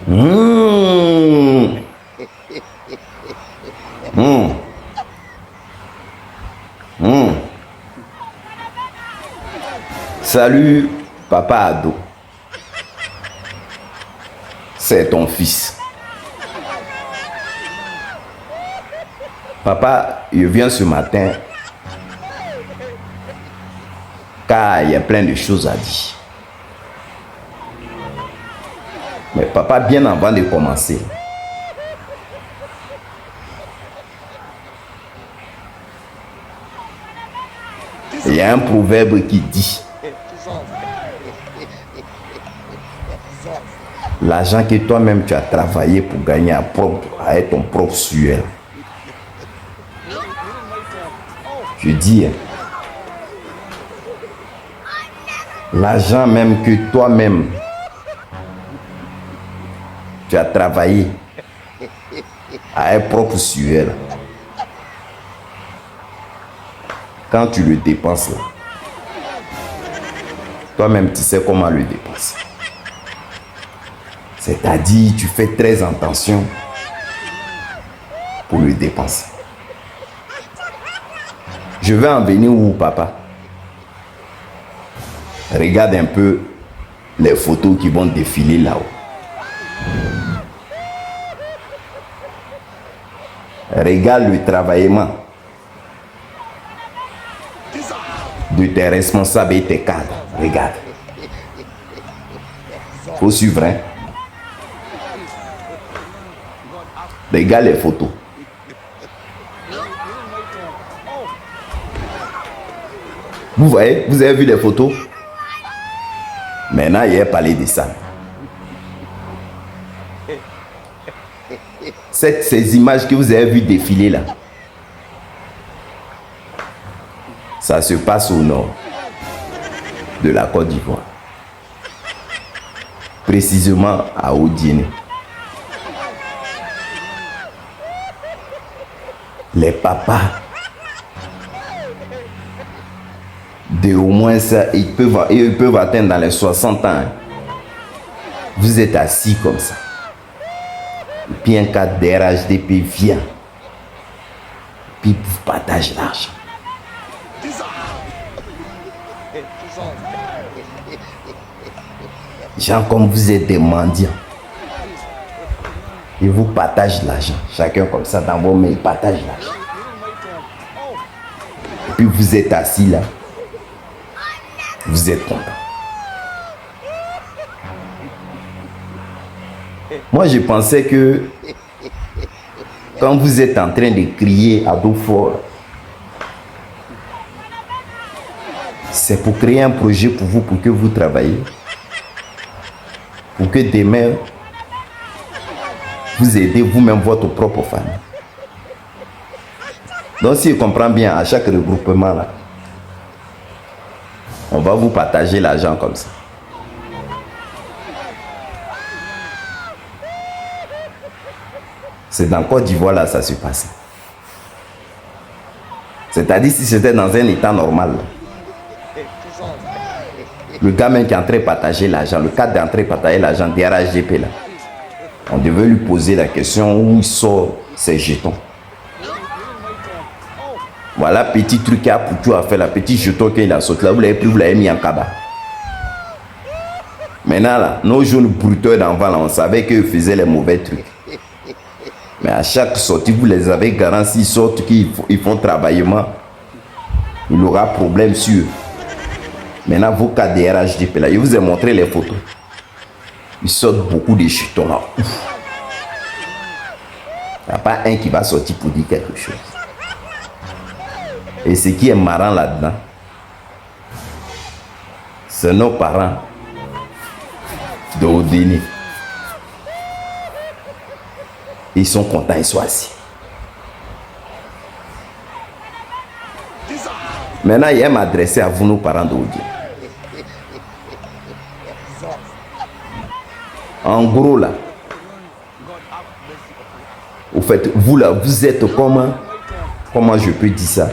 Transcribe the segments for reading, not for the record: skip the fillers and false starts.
Mmh. Mmh. Mmh. Salut, papa ado. C'est ton fils. Papa, je viens ce matin car il y a plein de choses à dire. Mais papa, bien avant de commencer, il y a un proverbe qui dit: l'argent que toi-même tu as travaillé pour gagner à être ton propre sueur. Je dis, l'argent même que toi-même tu as travaillé à être propre sueur. Quand tu le dépenses là, toi-même tu sais comment le dépenser. C'est-à-dire, tu fais très attention pour le dépenser. Je vais en venir où, papa? Regarde un peu les photos qui vont défiler là-haut. Regarde le travaillement de tes responsables et tes cadres. Regarde. Faut suivre, hein? Regarde les photos. Vous voyez, vous avez vu les photos? Maintenant, il a parlé de ça. Ces images que vous avez vues défiler là, ça se passe au nord de la Côte d'Ivoire. Précisément à Odiene. Les papas de au moins ça, ils peuvent atteindre dans les 60 ans. Vous êtes assis comme ça. Et puis un cas d'RHDP vient. Puis vous partagez l'argent. Gens comme vous êtes des mendiants. Ils vous partagent l'argent. Chacun comme ça dans vos mains, il partage l'argent. Et puis vous êtes assis là. Vous êtes content. Moi, je pensais que quand vous êtes en train de crier à dos fort, c'est pour créer un projet pour vous, pour que vous travaillez. Pour que demain, vous aidez vous-même votre propre famille. Donc, si je comprends bien, à chaque regroupement, là, on va vous partager l'argent comme ça. C'est dans Côte d'Ivoire, là, ça se passe. C'est-à-dire, si c'était dans un état normal, le gars même qui est en train de partager l'argent, le cadre est en train de partager l'argent des RHGP, là, on devait lui poser la question où il sort ses jetons. Voilà, petit truc qu'il a pour tout à faire, la petite jeton qu'il a sauté là, vous l'avez pris, vous l'avez mis en cabas. Maintenant, là, nos jeunes bruteurs d'enfants, là, on savait qu'ils faisaient les mauvais trucs. Mais à chaque sortie, vous les avez garantis, s'ils sortent, qu'ils font travaillement, il aura problème sur eux. Maintenant, vos cas de RHDP, là, je vous ai montré les photos. Ils sortent beaucoup de jetons là. Il n'y a pas un qui va sortir pour dire quelque chose. Et ce qui est marrant là-dedans, c'est nos parents de Odéni. Ils sont contents, ils sont assis. Maintenant, il aime m'adresser à vous, nos parents de Odéni. En gros, là, au fait, vous là, vous êtes comment je peux dire ça?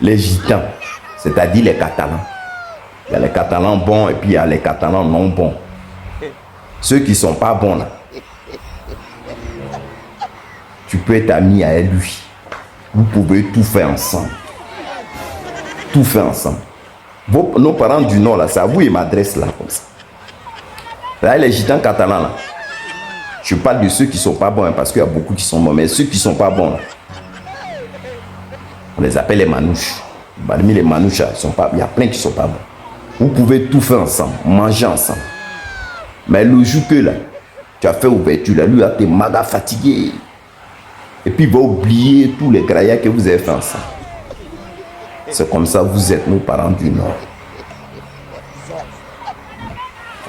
Les gitans, c'est-à-dire les Catalans. Il y a les Catalans bons et puis il y a les Catalans non bons. Ceux qui ne sont pas bons là, tu peux être ami à lui. Vous pouvez tout faire ensemble. Tout faire ensemble. Nos parents du Nord là, c'est à vous ils m'adressent là comme ça. Là, les gitans catalans là, je parle de ceux qui ne sont pas bons, hein, parce qu'il y a beaucoup qui sont bons, mais ceux qui ne sont pas bons là, on les appelle les manouches. Parmi les manouches là, il y a plein qui ne sont pas bons. Vous pouvez tout faire ensemble, manger ensemble. Mais le jour que là, tu as fait ouverture, là, lui a été maga fatigué. Et puis il va oublier tous les graillas que vous avez fait ensemble. C'est comme ça que vous êtes nos parents du Nord.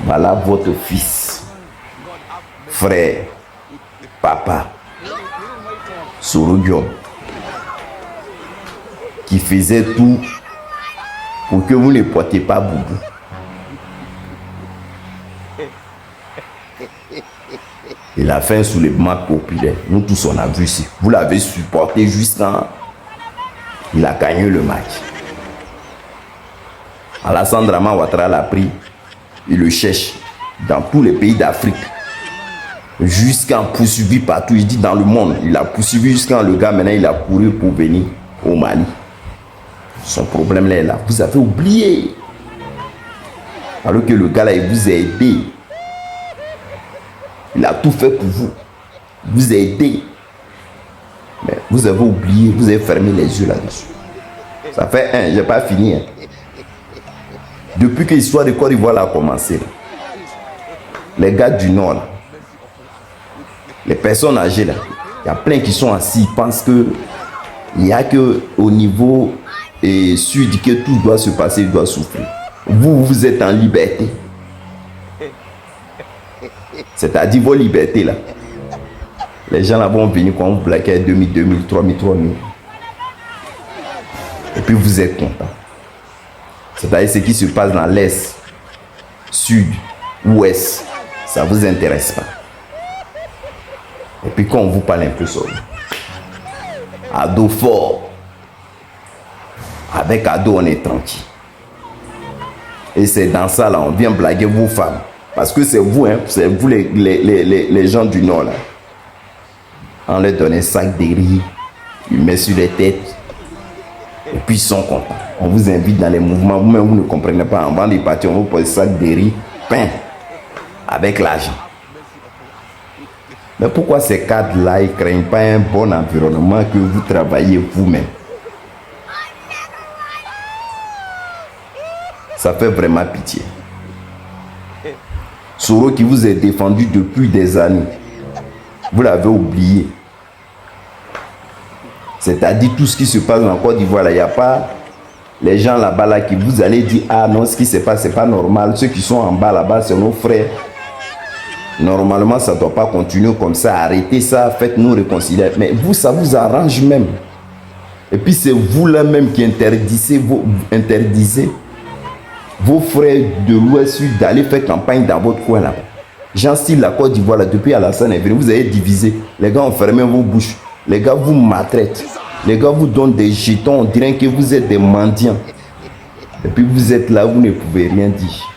Voilà votre fils, frère, papa, Soro Diop, qui faisait tout pour que vous ne portiez pas boubou. Il a fait un soulèvement populaire. Nous tous on a vu ici. Vous l'avez supporté jusqu'à... Il a gagné le match. Alassane Dramane Ouattara l'a pris. Il le cherche dans tous les pays d'Afrique. Jusqu'à poursuivi partout. Il dit dans le monde. Il a poursuivi jusqu'à le gars. Maintenant il a couru pour venir au Mali. Son problème là est là. Vous avez oublié. Alors que le gars là il vous a aidé. Il a tout fait pour vous. Vous a aidé. Mais vous avez oublié, vous avez fermé les yeux là-dessus. Ça fait un, je n'ai pas fini. Hein. Depuis que l'histoire de Côte d'Ivoire a commencé, là, les gars du Nord, là, les personnes âgées, là, il y a plein qui sont assis, ils pensent que il n'y a qu'au niveau sud que tout doit se passer, il doit souffrir. Vous êtes en liberté. C'est-à-dire vos libertés là. Les gens là vont venir quand vous blaguez 2000, 2000, 3000, 3000. Et puis vous êtes content. C'est-à-dire ce qui se passe dans l'Est, Sud, Ouest, ça ne vous intéresse pas. Et puis quand on vous parle un peu sur Ado fort. Avec Ado on est tranquille. Et c'est dans ça là, on vient blaguer vos femmes. Parce que c'est vous, hein, c'est vous les gens du Nord là. On leur donne un sac de riz, ils mettent sur les têtes, et puis ils sont contents. On vous invite dans les mouvements, vous-même vous ne comprenez pas. Avant de partir, on vous pose un sac de riz, pain, avec l'argent. Mais pourquoi ces cadres-là, ils ne craignent pas un bon environnement que vous travaillez vous-même? Ça fait vraiment pitié. Soro qui vous est défendu depuis des années, vous l'avez oublié. C'est-à-dire tout ce qui se passe en Côte d'Ivoire, il n'y a pas les gens là-bas là, qui vous allez dire ah non, ce qui se passe, c'est pas normal. Ceux qui sont en bas là-bas, c'est nos frères. Normalement, ça ne doit pas continuer comme ça. Arrêtez ça, faites-nous réconcilier. Mais vous, ça vous arrange même. Et puis c'est vous là même qui interdisez vos frères de l'Ouest Sud d'aller faire campagne dans votre coin là-bas. Jean style la Côte d'Ivoire là, depuis Alassane est venu, vous avez divisé. Les gars ont fermé vos bouches. Les gars vous maltraitent. Les gars vous donnent des jetons, on dirait que vous êtes des mendiants. Et puis vous êtes là, vous ne pouvez rien dire.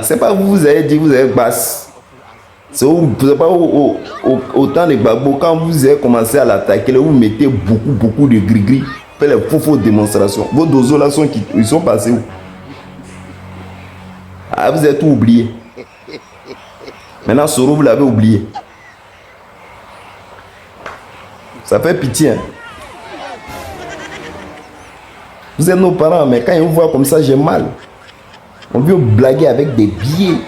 C'est pas vous avez dit, vous avez basse. C'est pas au temps de Gbagbo, quand vous avez commencé à l'attaquer, vous mettez beaucoup de gris-gris, faites les faux démonstrations. Vos dozos là ils sont passés où? Ah, vous avez tout oublié. Maintenant, Soro, vous l'avez oublié. Ça fait pitié. Hein? Vous êtes nos parents, mais quand ils vous voient comme ça, j'ai mal. On veut blaguer avec des billets.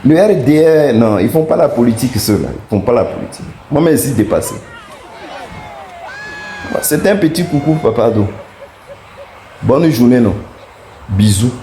Le RDR, non, ils ne font pas la politique, ceux-là. Ils ne font pas la politique. Moi-même, je suis dépassé. C'est un petit coucou, papa Ado. Bonne journée, non. Bisous.